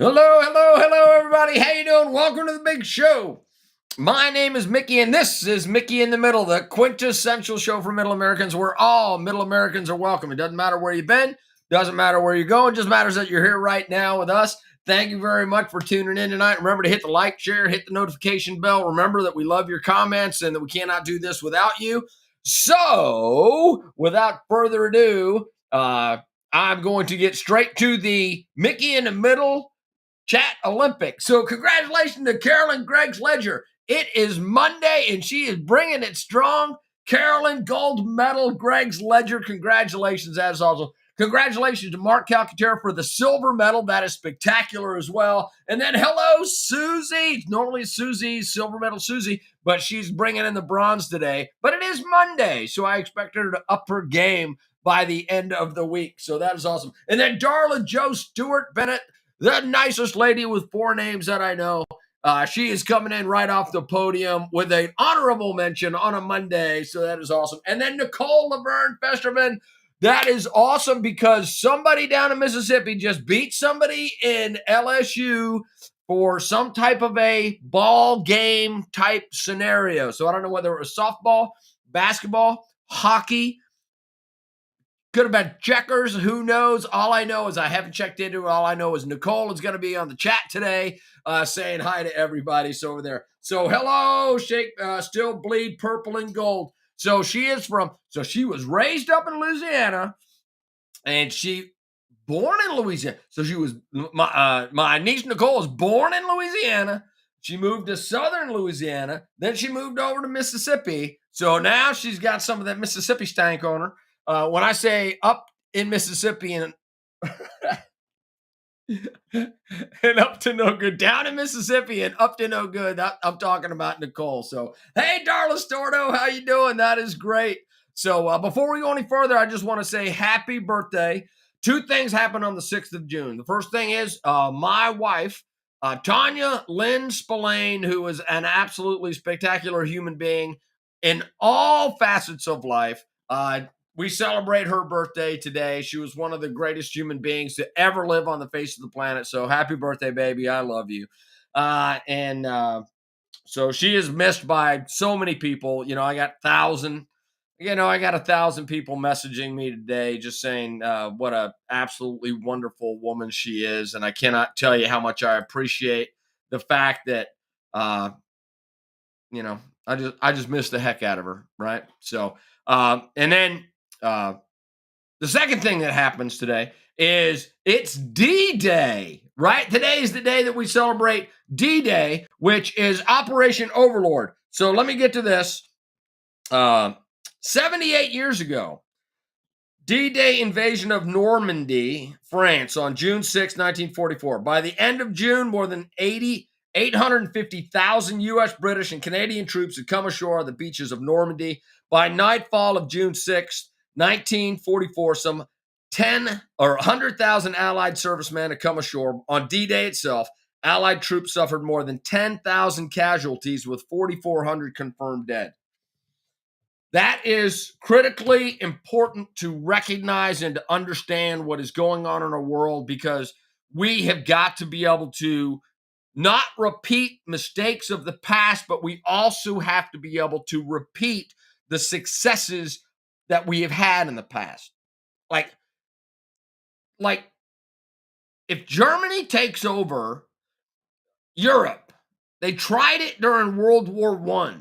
Hello, hello, hello, everybody. How you doing? Welcome to the big show. My name is Mickey, and this is Mickey in the Middle, the quintessential show for Middle Americans, where all Middle Americans are welcome. It doesn't matter where you've been, doesn't matter where you're going, it just matters that you're here right now with us. Thank you very much for tuning in tonight. Remember to hit the like, share, hit the notification bell. Remember that we love your comments and that we cannot do this without you. So, without further ado, I'm going to get straight to the Mickey in the Middle Chat Olympics. So congratulations to Carolyn Greggs Ledger. It is Monday and she is bringing it strong. Carolyn, gold medal, Greggs Ledger. Congratulations. That is awesome. Congratulations to Mark Calcaterra for the silver medal. That is spectacular as well. And then hello, Susie. Normally Susie's silver medal Susie, but she's bringing in the bronze today. But it is Monday, so I expect her to up her game by the end of the week. So that is awesome. And then Darla Jo Stewart Bennett, the nicest lady with four names that I know. She is coming in right off the podium with an honorable mention on a Monday. So that is awesome. And then Nicole Laverne Festerman. That is awesome because somebody down in Mississippi just beat somebody in LSU for some type of a ball game type scenario. So I don't know whether it was softball, basketball, hockey. Could have been checkers. Who knows? All I know is I haven't checked into it. All I know is Nicole is going to be on the chat today saying hi to everybody over there. So hello, Shake, Still Bleed Purple and Gold. So she was raised up in Louisiana and she born in Louisiana. So she was, my niece Nicole was born in Louisiana. She moved to southern Louisiana. Then she moved over to Mississippi. So now she's got some of that Mississippi stank on her. When I say up in Mississippi and and up to no good, down in Mississippi and up to no good, I'm talking about Nicole. So, hey, Darla Stordo, how you doing? That is great. So before we go any further, I just want to say happy birthday. Two things happened on the 6th of June. The first thing is my wife, Tanya Lynn Spillane, who is an absolutely spectacular human being in all facets of life. We celebrate her birthday today. She was one of the greatest human beings to ever live on the face of the planet. So happy birthday, baby. I love you. So she is missed by so many people. I got 1,000 people messaging me today just saying what a absolutely wonderful woman she is. And I cannot tell you how much I appreciate the fact that, I just miss the heck out of her. Right. So, and then, the second thing that happens today is it's DDay, right? Today is the day that we celebrate DDay, which is Operation Overlord. So let me get to this. 78 years ago, D-Day invasion of Normandy, France on June 6, 1944. By the end of June, more than 850,000 U.S., British, and Canadian troops had come ashore on the beaches of Normandy. By nightfall of June 6, 1944, some 10 or 100,000 Allied servicemen had come ashore. On D-Day itself, Allied troops suffered more than 10,000 casualties with 4,400 confirmed dead. That is critically important to recognize and to understand what is going on in our world, because we have got to be able to not repeat mistakes of the past, but we also have to be able to repeat the successes that we have had in the past. Like if Germany takes over Europe, they tried it during World War I.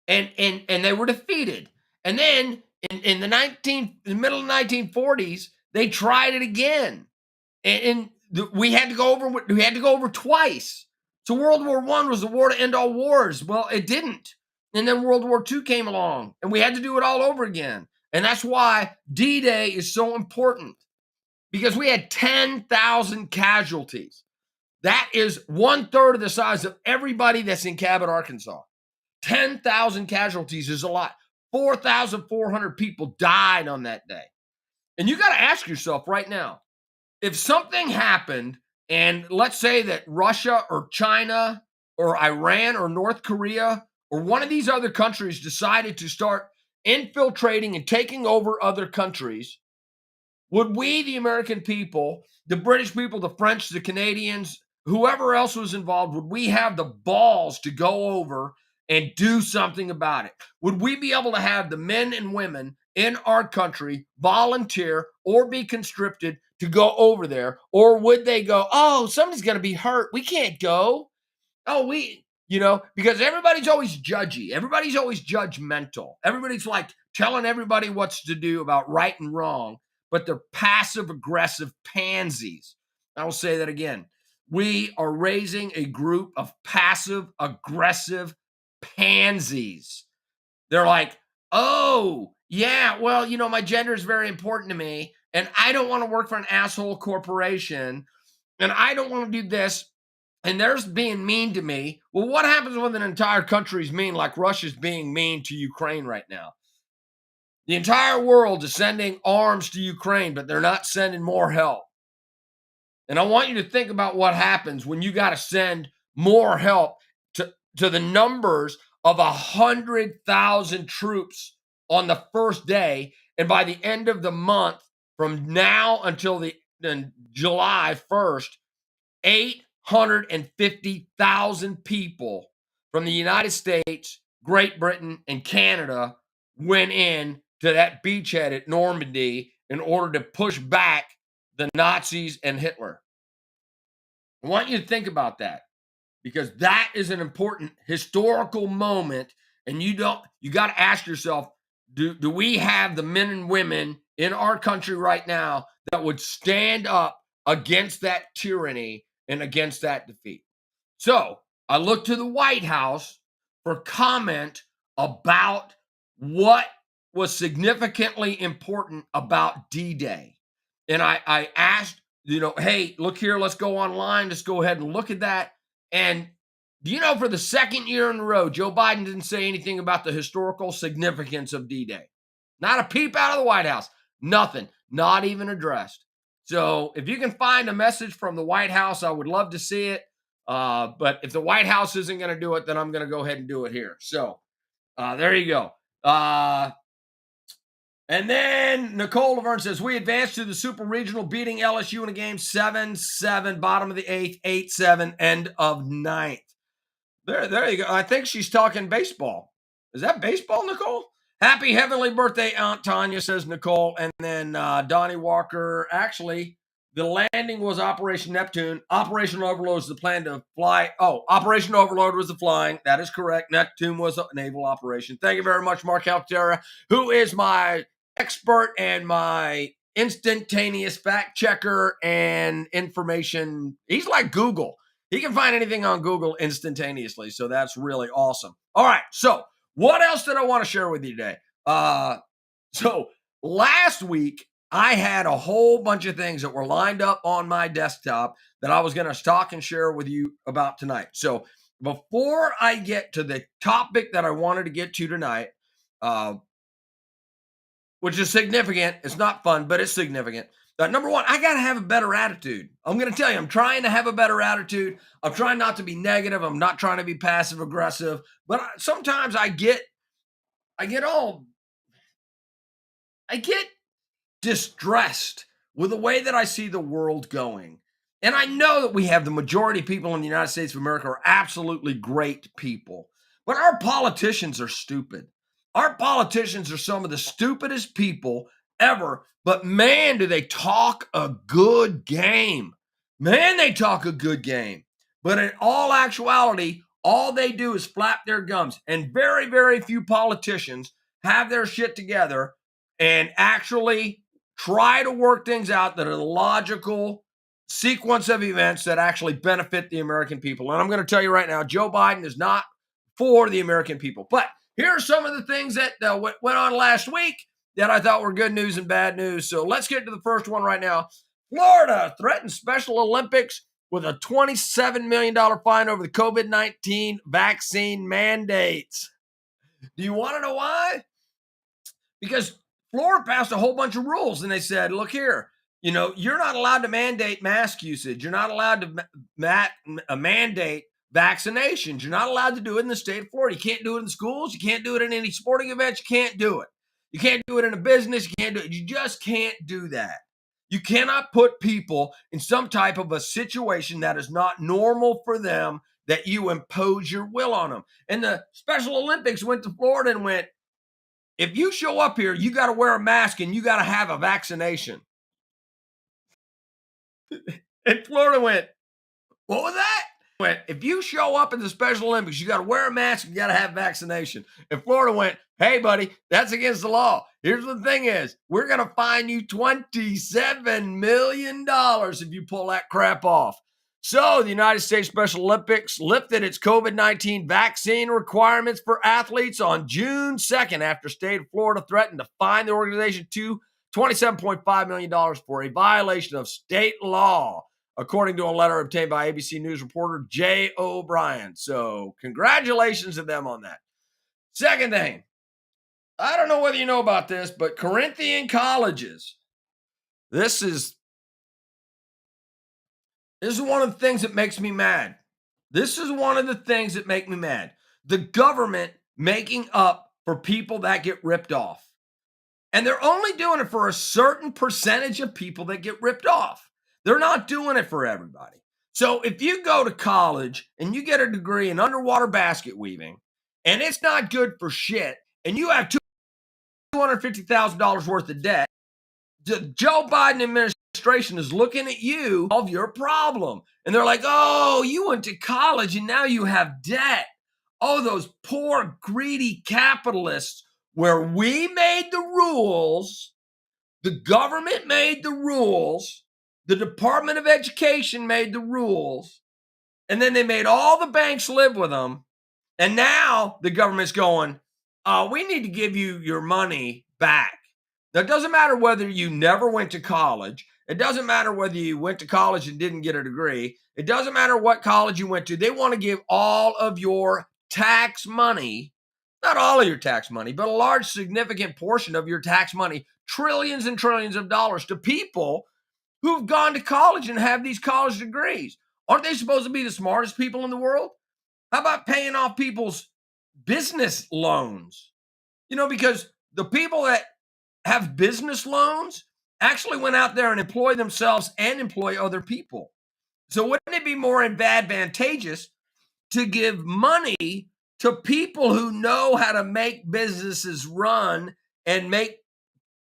And they were defeated. And then in the middle of the 1940s, they tried it again. And we had to go over twice. So World War I was the war to end all wars. Well, it didn't. And then World War II came along, and we had to do it all over again. And that's why D-Day is so important, because we had 10,000 casualties. That is 1/3 of the size of everybody that's in Cabot, Arkansas. 10,000 casualties is a lot. 4,400 people died on that day. And you got to ask yourself right now, if something happened, and let's say that Russia or China or Iran or North Korea or one of these other countries decided to start infiltrating and taking over other countries, would we, the American people, the British people, the French, the Canadians, whoever else was involved, would we have the balls to go over and do something about it? Would we be able to have the men and women in our country volunteer or be conscripted to go over there? Or would they go, oh, somebody's going to be hurt, we can't go? Oh, because everybody's always judgy. Everybody's always judgmental. Everybody's like telling everybody what's to do about right and wrong, but they're passive aggressive pansies. I will say that again. We are raising a group of passive aggressive pansies. They're like, oh, yeah, well, my gender is very important to me, and I don't want to work for an asshole corporation, and I don't want to do this. And they're being mean to me. Well, what happens when an entire country's mean, like Russia's being mean to Ukraine right now? The entire world is sending arms to Ukraine, but they're not sending more help. And I want you to think about what happens when you got to send more help to the numbers of 100,000 troops on the first day. And by the end of the month, from now until July 1st, 850,000 people from the United States, Great Britain, and Canada went in to that beachhead at Normandy in order to push back the Nazis and Hitler. I want you to think about that, because that is an important historical moment, and you got to ask yourself, do we have the men and women in our country right now that would stand up against that tyranny and against that defeat? So I looked to the White House for comment about what was significantly important about D-Day. And I asked, hey, look here, let's go online. Let's go ahead and look at that. And for the second year in a row, Joe Biden didn't say anything about the historical significance of D-Day. Not a peep out of the White House. Nothing. Not even addressed. So if you can find a message from the White House, I would love to see it. But if the White House isn't going to do it, then I'm going to go ahead and do it here. So there you go. And then Nicole Laverne says, we advanced to the Super Regional, beating LSU in a game 7-7, bottom of the 8th, 8-7, end of 9th. There you go. I think she's talking baseball. Is that baseball, Nicole? Happy heavenly birthday, Aunt Tanya, says Nicole. And then Donnie Walker, actually, the landing was Operation Neptune. Operation Overload was the plan to fly. Oh, Operation Overload was the flying. That is correct. Neptune was a naval operation. Thank you very much, Mark Caltera, who is my expert and my instantaneous fact checker and information. He's like Google. He can find anything on Google instantaneously. So that's really awesome. All right. So what else did I want to share with you today? So last week, I had a whole bunch of things that were lined up on my desktop that I was going to talk and share with you about tonight. So before I get to the topic that I wanted to get to tonight, which is significant. It's not fun, but it's significant. Number one, I got to have a better attitude. I'm going to tell you, I'm trying to have a better attitude. I'm trying not to be negative. I'm not trying to be passive aggressive, but sometimes I get distressed with the way that I see the world going. And I know that we have the majority of people in the United States of America are absolutely great people, but our politicians are stupid. Our politicians are some of the stupidest people ever, but man, do they talk a good game. Man, they talk a good game. But in all actuality, all they do is flap their gums. And very, very few politicians have their shit together and actually try to work things out that are the logical sequence of events that actually benefit the American people. And I'm going to tell you right now, Joe Biden is not for the American people. But here are some of the things that went on last week that I thought were good news and bad news. So let's get to the first one right now. Florida threatens Special Olympics with a $27 million fine over the COVID-19 vaccine mandates. Do you want to know why? Because Florida passed a whole bunch of rules, and they said, look here, you're not allowed to mandate mask usage. You're not allowed to mandate vaccinations. You're not allowed to do it in the state of Florida. You can't do it in schools. You can't do it in any sporting events. You can't do it. You can't do it in a business. You can't do it. You just can't do that. You cannot put people in some type of a situation that is not normal for them, that you impose your will on them. And the Special Olympics went to Florida and went, if you show up here, you got to wear a mask and you got to have a vaccination. And Florida went, what was that? Went, if you show up in the Special Olympics, you got to wear a mask, you got to have vaccination. And Florida went, hey, buddy, that's against the law. Here's the thing is, we're going to fine you $27 million if you pull that crap off. So the United States Special Olympics lifted its COVID-19 vaccine requirements for athletes on June 2nd after state of Florida threatened to fine the organization $27.5 million for a violation of state law, according to a letter obtained by ABC News reporter Jay O'Brien. So congratulations to them on that. Second thing, I don't know whether you know about this, but Corinthian colleges, this is one of the things that makes me mad. This is one of the things that make me mad. The government making up for people that get ripped off. And they're only doing it for a certain percentage of people that get ripped off. They're not doing it for everybody. So if you go to college and you get a degree in underwater basket weaving, and it's not good for shit, and you have $250,000 worth of debt, the Joe Biden administration is looking at you of your problem. And they're like, oh, you went to college and now you have debt. Oh, those poor, greedy capitalists, where we made the rules, the government made the rules, the Department of Education made the rules, and then they made all the banks live with them. And now the government's going, we need to give you your money back. Now, it doesn't matter whether you never went to college. It doesn't matter whether you went to college and didn't get a degree. It doesn't matter what college you went to. They want to give all of your tax money, not all of your tax money, but a large, significant portion of your tax money, trillions and trillions of dollars, to people who've gone to college and have these college degrees. Aren't they supposed to be the smartest people in the world? How about paying off people's business loans? Because the people that have business loans actually went out there and employ themselves and employ other people. So wouldn't it be more advantageous to give money to people who know how to make businesses run and make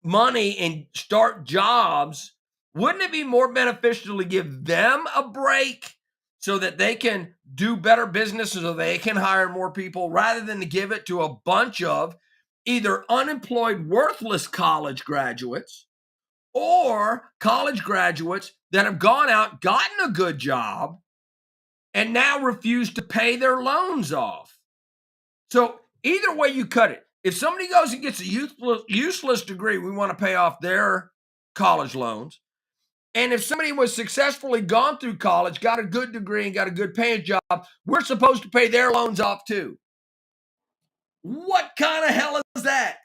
money and start jobs? Wouldn't it be more beneficial to give them a break so that they can do better business, so they can hire more people, rather than to give it to a bunch of either unemployed, worthless college graduates or college graduates that have gone out, gotten a good job, and now refuse to pay their loans off? So either way you cut it, if somebody goes and gets a useless degree, we want to pay off their college loans. And if somebody was successfully gone through college, got a good degree, and got a good paying job, we're supposed to pay their loans off too. What kind of hell is that?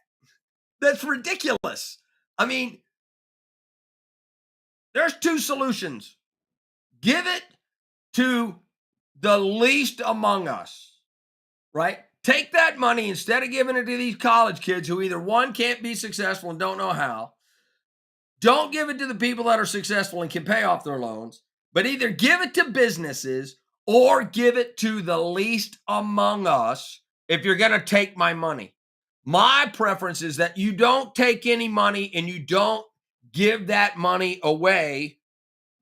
That's ridiculous. I mean, there's two solutions. Give it to the least among us, right? Take that money, instead of giving it to these college kids who either, one, can't be successful and don't know how. Don't give it to the people that are successful and can pay off their loans, but either give it to businesses or give it to the least among us if you're going to take my money. My preference is that you don't take any money and you don't give that money away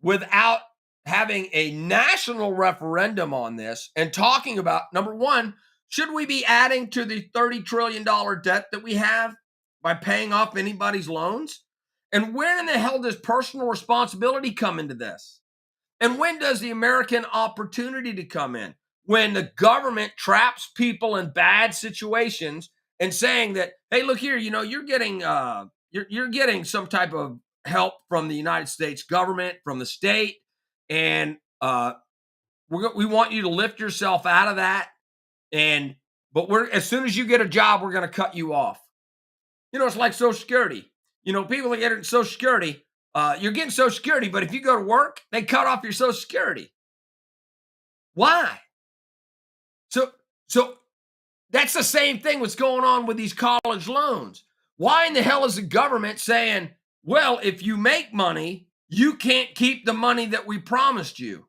without having a national referendum on this and talking about, number one, should we be adding to the $30 trillion debt that we have by paying off anybody's loans? And where in the hell does personal responsibility come into this? And when does the American opportunity to come in? When the government traps people in bad situations and saying that, hey, look here, you're getting you're getting some type of help from the United States government, from the state, and we want you to lift yourself out of that. But as soon as you get a job, we're going to cut you off. It's like Social Security. People that get Social Security, you're getting Social Security, but if you go to work, they cut off your Social Security. Why? So that's the same thing what's going on with these college loans. Why in the hell is the government saying, Well, if you make money, you can't keep the money that we promised you.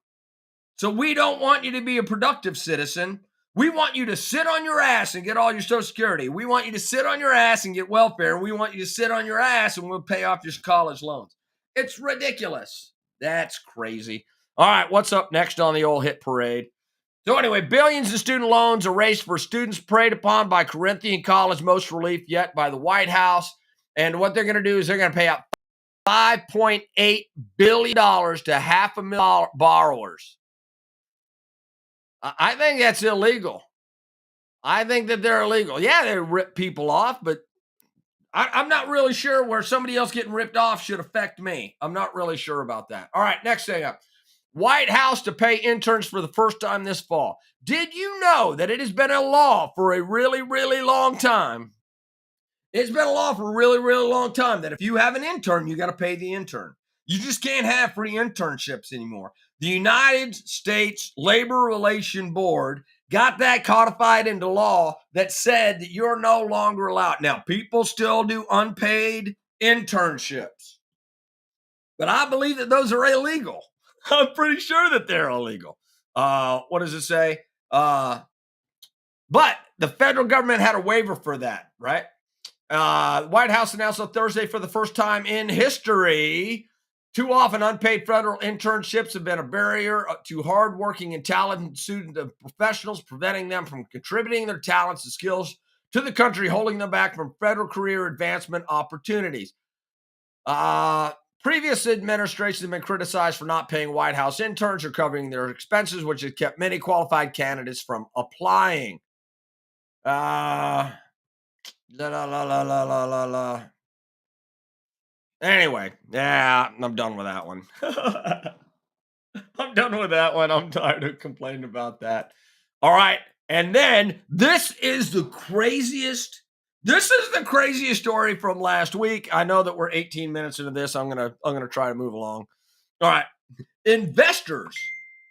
So we don't want you to be a productive citizen. We want you to sit on your ass and get all your Social Security. We want you to sit on your ass and get welfare. We want you to sit on your ass and we'll pay off your college loans. It's ridiculous. That's crazy. All right, what's up next on the old hit parade? So anyway, billions in student loans erased for students preyed upon by Corinthian College, most relief yet by the White House. And what they're going to do is they're going to pay out $5.8 billion to 500,000 borrowers. I think that's illegal. I think that they're illegal. Yeah, they rip people off, but I'm not really sure where somebody else getting ripped off should affect me. I'm not really sure about that. All right, next thing up. White House to pay interns for the first time this fall. Did you know that it has been a law for a really, really long time? It's been a law for a really, really long time that if you have an intern, you got to pay the intern. You just can't have free internships anymore. The United States Labor Relations Board got that codified into law that said that you're no longer allowed. Now, people still do unpaid internships, but I believe that those are illegal. I'm pretty sure that they're illegal. What does it say? But the federal government had a waiver for that, right? White House announced on Thursday for the first time in history, too often unpaid federal internships have been a barrier to hardworking and talented student professionals, preventing them from contributing their talents and skills to the country, holding them back from federal career advancement opportunities. Previous administrations have been criticized for not paying White House interns or covering their expenses, which has kept many qualified candidates from applying. Anyway, yeah, I'm done with that one. I'm done with that one. I'm tired of complaining about that. All right. And then this is the craziest. This is the craziest story from last week. I know that we're 18 minutes into this. I'm gonna try to move along. All right. Investors.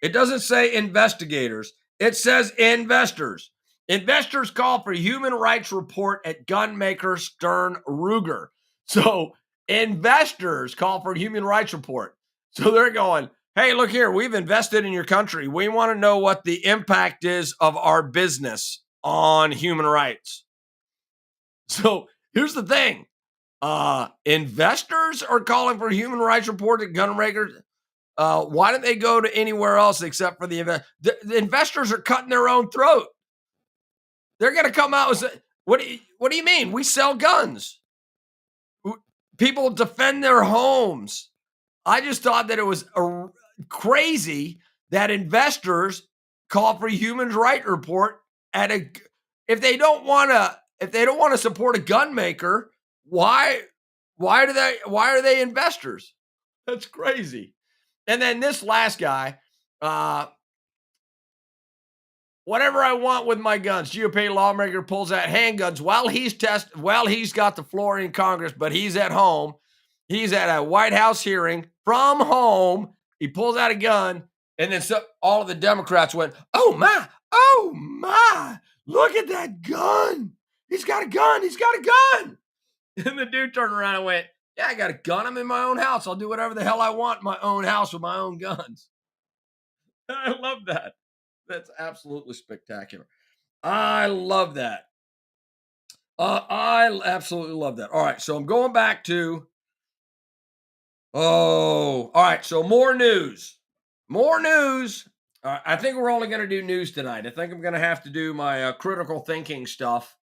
It doesn't say investigators. It says investors. Investors call for human rights report at gun maker Stern Ruger. So investors call for human rights report. So they're going, hey, look here, we've invested in your country. We want to know what the impact is of our business on human rights. So here's the thing. Investors are calling for human rights report at gun makers. Why don't they go to anywhere else except for the investors are cutting their own throat. They're going to come out and say, what do you mean? We sell guns. People defend their homes. I just thought that it was crazy that investors call for a human rights report if they don't want to support a gun maker, why are they investors? That's crazy. And then this last guy, whatever I want with my guns. GOP lawmaker pulls out handguns while he's got the floor in Congress, but he's at home. He's at a White House hearing from home. He pulls out a gun, and then all of the Democrats went, oh my, look at that gun. He's got a gun. He's got a gun. And the dude turned around and went, yeah, I got a gun. I'm in my own house. I'll do whatever the hell I want in my own house with my own guns. I love that. That's absolutely spectacular. I love that. I absolutely love that. All right, so I'm going back to. All right. So more news. More news. I think we're only going to do news tonight. I think I'm going to have to do my critical thinking stuff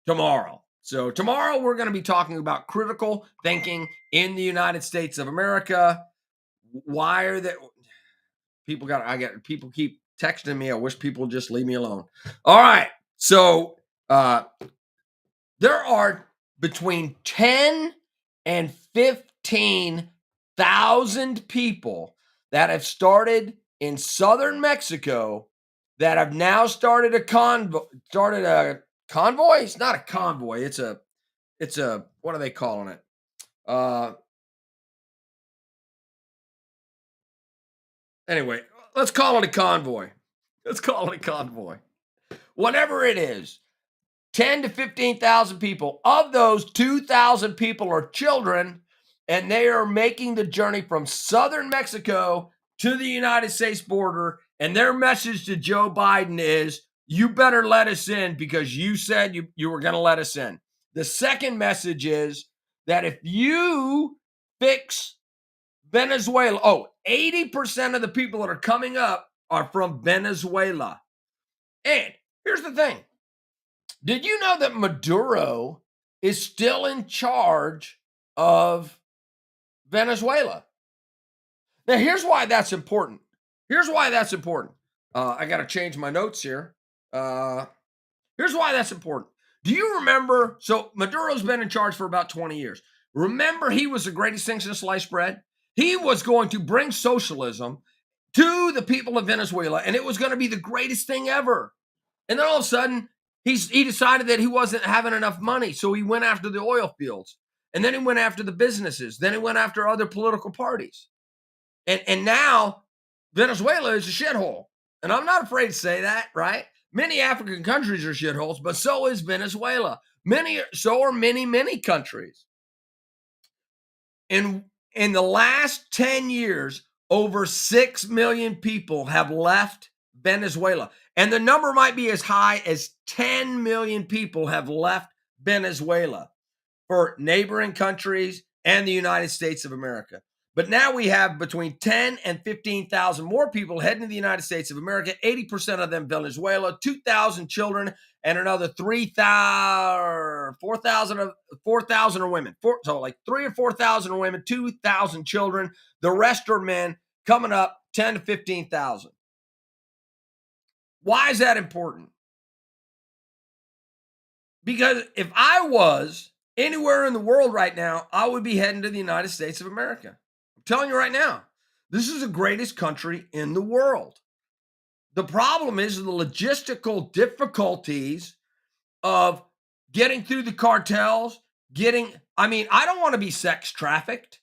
tomorrow. So tomorrow we're going to be talking about critical thinking in the United States of America. Why are they? People keep texting me. I wish people would just leave me alone. All right. So there are between 10 and 15,000 people that have started in southern Mexico that have now started a convoy. It's not a convoy. It's a what are they calling it? Anyway, let's call it a convoy. Whatever it is, 10 to 15,000 people. Of those, 2,000 people are children, and they are making the journey from southern Mexico to the United States border. And their message to Joe Biden is, you better let us in because you said you were going to let us in. The second message is that if you fix Venezuela, 80% of the people that are coming up are from Venezuela. And here's the thing. Did you know that Maduro is still in charge of Venezuela? Now, here's why that's important. I got to change my notes here. Here's why that's important. Do you remember? So, Maduro's been in charge for about 20 years. Remember, he was the greatest thing since sliced bread? He was going to bring socialism to the people of Venezuela, and it was going to be the greatest thing ever. And then all of a sudden, he decided that he wasn't having enough money, so he went after the oil fields. And then he went after the businesses. Then he went after other political parties. And now Venezuela is a shithole. And I'm not afraid to say that, right? Many African countries are shitholes, but so is Venezuela. So are many countries. In the last 10 years, over 6 million people have left Venezuela. And the number might be as high as 10 million people have left Venezuela for neighboring countries and the United States of America. But now we have between 10 and 15,000 more people heading to the United States of America, 80% of them Venezuela, 2,000 children, and another 4,000 are women. So like 3,000 or 4,000 are women, 2,000 children. The rest are men, coming up 10 to 15,000. Why is that important? Because if I was anywhere in the world right now, I would be heading to the United States of America. I'm telling you right now, this is the greatest country in the world. The problem is the logistical difficulties of getting through the cartels, I don't want to be sex trafficked.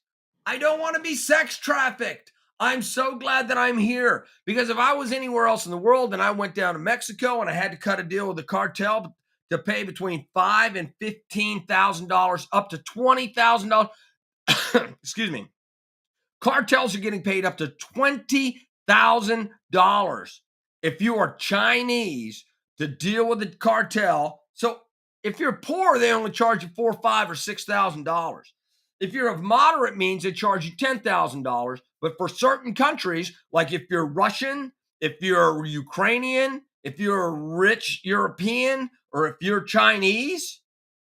I'm so glad that I'm here, because if I was anywhere else in the world and I went down to Mexico and I had to cut a deal with the cartel to pay between $5,000 and $15,000 up to $20,000, excuse me, cartels are getting paid up to $20,000 if you are Chinese to deal with the cartel. So if you're poor, they only charge you $4,000, $5,000, or $6,000. If you're of moderate means, they charge you $10,000. But for certain countries, like if you're Russian, if you're Ukrainian, if you're a rich European, or if you're Chinese,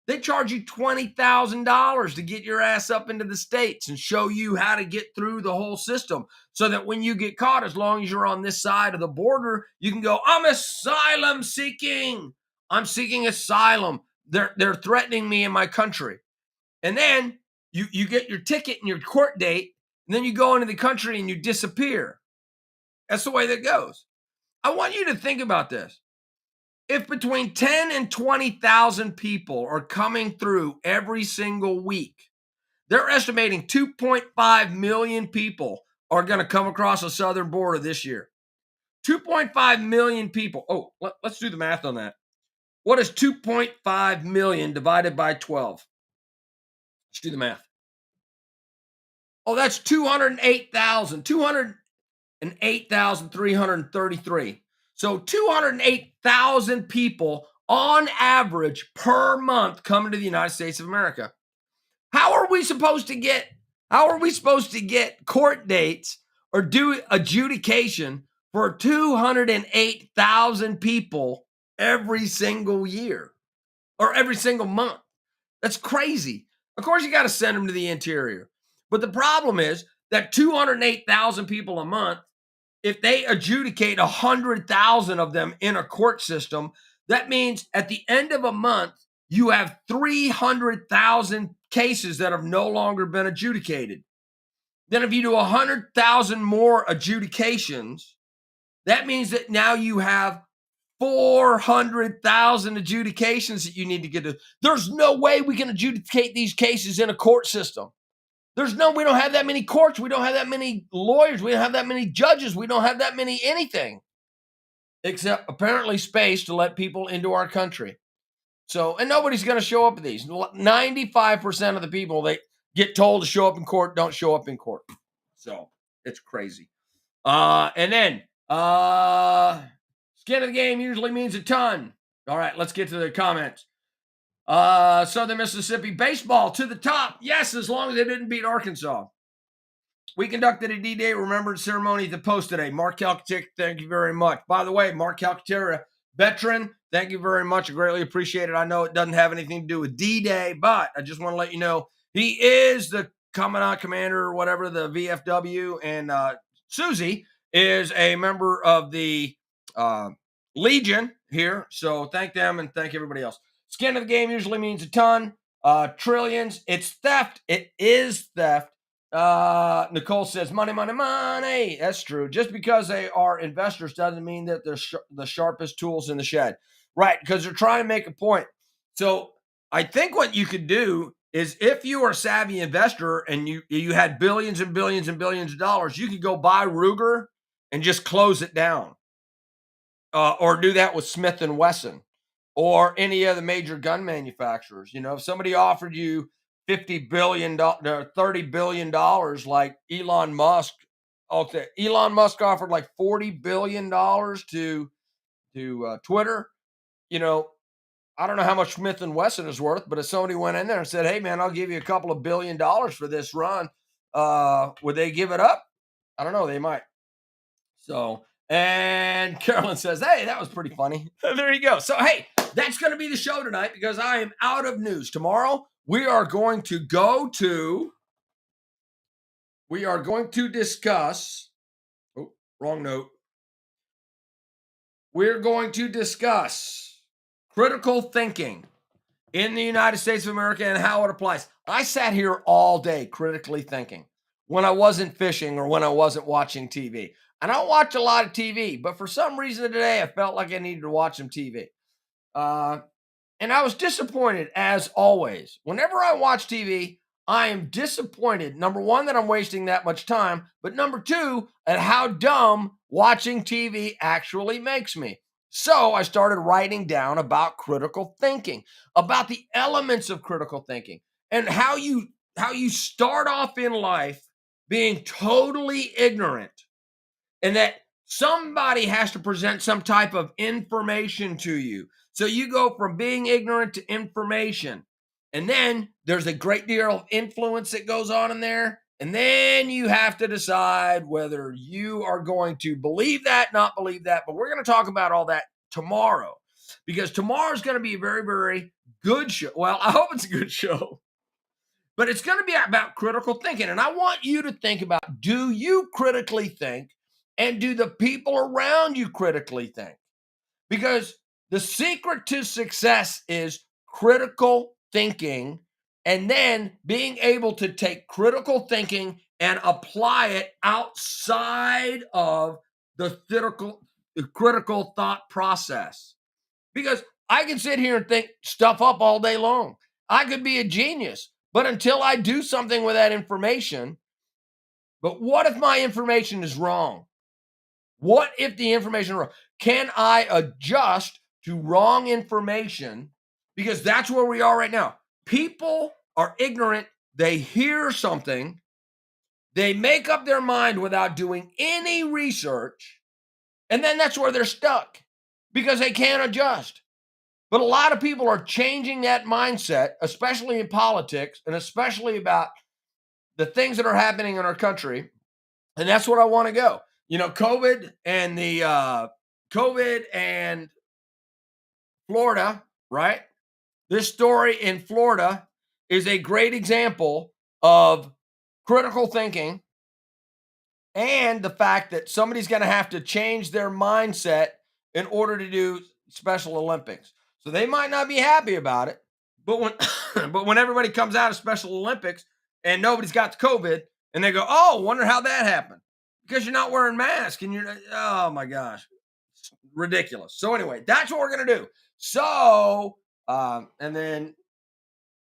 they charge you $20,000 to get your ass up into the States and show you how to get through the whole system, so that when you get caught, as long as you're on this side of the border, you can go, I'm asylum seeking. I'm seeking asylum. They're threatening me in my country. And then you get your ticket and your court date, and then you go into the country and you disappear. That's the way that goes. I want you to think about this. If between 10 and 20,000 people are coming through every single week, they're estimating 2.5 million people are going to come across the southern border this year. 2.5 million people. Oh, let's do the math on that. What is 2.5 million divided by 12? Let's do the math. Oh, that's 208,333. So 208,000 people on average per month coming to the United States of America. How are we supposed to get court dates or do adjudication for 208,000 people every single year or every single month? That's crazy. Of course, you got to send them to the interior. But the problem is that 208,000 people a month, if they adjudicate 100,000 of them in a court system, that means at the end of a month, you have 300,000 cases that have no longer been adjudicated. Then if you do 100,000 more adjudications, that means that now you have 400,000 adjudications that you need to get to. There's no way we can adjudicate these cases in a court system. We don't have that many courts. We don't have that many lawyers. We don't have that many judges. We don't have that many anything, except apparently space to let people into our country. So, and nobody's going to show up at these. 95% of the people, get told to show up in court, don't show up in court. So it's crazy. And then skin of the game usually means a ton. All right, let's get to the comments. Southern Mississippi baseball to the top. Yes, as long as they didn't beat Arkansas. We conducted a D-Day remembrance ceremony at the Post today. Mark Calcaterra, thank you very much. By the way, Mark Calcaterra, veteran, thank you very much. I greatly appreciate it. I know it doesn't have anything to do with D-Day, but I just want to let you know he is the Commandant Commander or whatever, the VFW, and Susie is a member of the Legion here. So thank them and thank everybody else. Skin of the game usually means a ton. Trillions. It's theft. It is theft. Nicole says, money, money, money. That's true. Just because they are investors doesn't mean that they're the sharpest tools in the shed. Right, because they're trying to make a point. So I think what you could do is if you are a savvy investor and you had billions and billions and billions of dollars, you could go buy Ruger and just close it down. Or do that with Smith & Wesson or any of the major gun manufacturers. You know, if somebody offered you $50 billion, $30 billion like Elon Musk. Okay, Elon Musk offered like $40 billion to Twitter. You know, I don't know how much Smith & Wesson is worth, but if somebody went in there and said, hey, man, I'll give you a couple of $1 billion for this run, would they give it up? I don't know. They might. So, and Carolyn says, hey, that was pretty funny. There you go. So, hey, that's going to be the show tonight because I am out of news. Tomorrow, we are going to discuss, wrong note. We're going to discuss critical thinking in the United States of America and how it applies. I sat here all day critically thinking when I wasn't fishing or when I wasn't watching TV. I don't watch a lot of TV, but for some reason today, I felt like I needed to watch some TV. And I was disappointed, as always. Whenever I watch TV, I am disappointed, number one, that I'm wasting that much time, but number two, at how dumb watching TV actually makes me. So I started writing down about critical thinking, about the elements of critical thinking, and how you start off in life being totally ignorant, and that somebody has to present some type of information to you. So you go from being ignorant to information. And then there's a great deal of influence that goes on in there. And then you have to decide whether you are going to believe that, not believe that. But we're going to talk about all that tomorrow, because tomorrow's going to be a very, very good show. Well, I hope it's a good show. But it's going to be about critical thinking. And I want you to think about, do you critically think? And do the people around you critically think? Because the secret to success is critical thinking, and then being able to take critical thinking and apply it outside of the critical thought process. Because I can sit here and think stuff up all day long. I could be a genius, but until I do something with that information, but what if my information is wrong? What if the information is wrong? Can I adjust to wrong information? Because that's where we are right now. People are ignorant. They hear something. They make up their mind without doing any research. And then that's where they're stuck because they can't adjust. But a lot of people are changing that mindset, especially in politics and especially about the things that are happening in our country. And that's what I want to go. You know, COVID and Florida, right? This story in Florida is a great example of critical thinking and the fact that somebody's going to have to change their mindset in order to do Special Olympics. So they might not be happy about it, but when everybody comes out of Special Olympics and nobody's got the COVID and they go, oh, wonder how that happened. Because you're not wearing masks and oh my gosh, it's ridiculous. So anyway, that's what we're going to do. So, and then,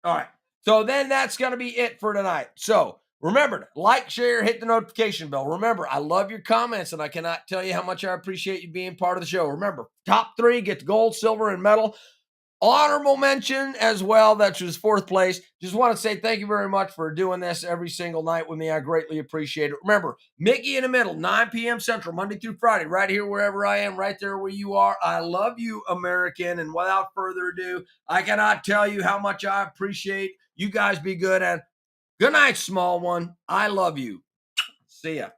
all right. So then that's going to be it for tonight. So remember, like, share, hit the notification bell. Remember, I love your comments and I cannot tell you how much I appreciate you being part of the show. Remember, top 3 get the gold, silver, and medal. honorable mention as well. That's his fourth place. Just want to say thank you very much for doing this every single night with me. I greatly appreciate it. Remember, Mickey in the Middle, 9 p.m. Central, Monday through Friday, right here wherever I am, right there where you are. I love you, American. And without further ado, I cannot tell you how much I appreciate you guys. Be good, and good night, small one. I love you. See ya.